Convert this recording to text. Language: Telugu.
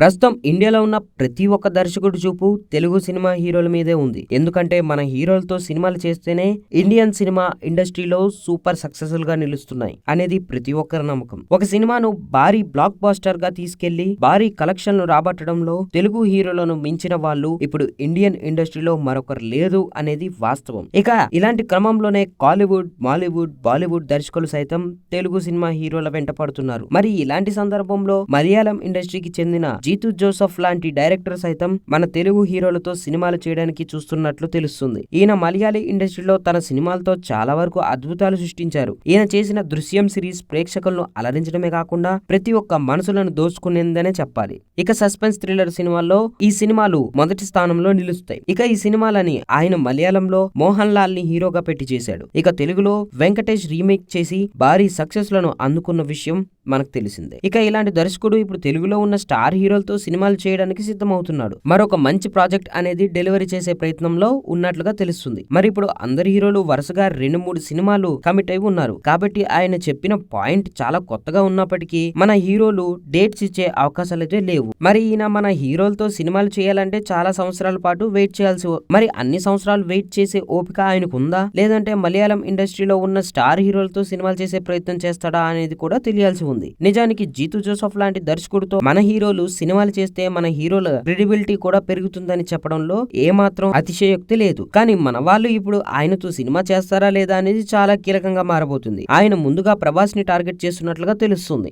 ప్రస్తుతం ఇండియాలో ఉన్న ప్రతి ఒక్క దర్శకుడి చూపు తెలుగు సినిమా హీరోల మీదే ఉంది. ఎందుకంటే మన హీరోలతో సినిమాలు చేస్తేనే ఇండియన్ సినిమా ఇండస్ట్రీలో సూపర్ సక్సెస్ఫుల్ గా నిలుస్తున్నాయి అనేది ప్రతి ఒక్కరి నమ్మకం. ఒక సినిమాను భారీ బ్లాక్ బాస్టర్ గా తీసుకెళ్లి భారీ కలెక్షన్లు రాబట్టడంలో తెలుగు హీరోలను మించిన వాళ్ళు ఇప్పుడు ఇండియన్ ఇండస్ట్రీలో మరొకరు లేదు అనేది వాస్తవం. ఇక ఇలాంటి క్రమంలోనే కాలీవుడ్, మాలీవుడ్, బాలీవుడ్ దర్శకులు సైతం తెలుగు సినిమా హీరోల వెంట పడుతున్నారు. మరి ఇలాంటి సందర్భంలో మలయాళం ఇండస్ట్రీకి చెందిన జీతు జోసెఫ్ లాంటి డైరెక్టర్ సైతం మన తెలుగు హీరోలతో సినిమాలు చేయడానికి చూస్తున్నట్లు తెలుస్తుంది. ఈయన మలయాళీ ఇండస్ట్రీలో తన సినిమాలతో చాలా వరకు అద్భుతాలు సృష్టించారు. ఈయన చేసిన దృశ్యం సిరీస్ ప్రేక్షకులను అలరించడమే కాకుండా ప్రతి ఒక్క మనసులను దోచుకునేందనే చెప్పాలి. ఇక సస్పెన్స్ థ్రిల్లర్ సినిమాల్లో ఈ సినిమాలు మొదటి స్థానంలో నిలుస్తాయి. ఇక ఈ సినిమాలని ఆయన మలయాళంలో మోహన్ లాల్ ని హీరోగా పెట్టి చేశాడు. ఇక తెలుగులో వెంకటేష్ రీమేక్ చేసి భారీ సక్సెస్ లను అందుకున్న విషయం మనకు తెలిసిందే. ఇక ఇలాంటి దర్శకుడు ఇప్పుడు తెలుగులో ఉన్న స్టార్ హీరోలతో సినిమాలు చేయడానికి సిద్ధమవుతున్నాడు. మరొక మంచి ప్రాజెక్ట్ అనేది డెలివరీ చేసే ప్రయత్నంలో ఉన్నట్లుగా తెలుస్తుంది. మరి ఇప్పుడు అందరి హీరోలు వరుసగా 2-3 సినిమాలు కమిట్ అయి ఉన్నారు. కాబట్టి ఆయన చెప్పిన పాయింట్ చాలా కొత్తగా ఉన్నప్పటికీ మన హీరోలు డేట్స్ ఇచ్చే అవకాశాలు అయితే లేవు. మరి ఈయన మన హీరోలతో సినిమాలు చేయాలంటే చాలా సంవత్సరాల పాటు వెయిట్ చేయాల్సి, మరి అన్ని సంవత్సరాలు వెయిట్ చేసే ఓపిక ఆయనకు ఉందా, లేదంటే మలయాళం ఇండస్ట్రీలో ఉన్న స్టార్ హీరోలతో సినిమాలు చేసే ప్రయత్నం చేస్తాడా అనేది కూడా తెలియాల్సి ఉంది. నిజానికి జీతు జోసెఫ్ లాంటి దర్శకుడితో మన హీరోలు సినిమాలు చేస్తే మన హీరోల క్రెడిబిలిటీ కూడా పెరుగుతుందని చెప్పడంలో ఏమాత్రం అతిశయోక్తి లేదు. కానీ మన వాళ్ళు ఇప్పుడు ఆయనతో సినిమా చేస్తారా లేదా అనేది చాలా కీలకంగా మారబోతుంది. ఆయన ముందుగా ప్రభాస్ ని టార్గెట్ చేస్తున్నట్లుగా తెలుస్తుంది.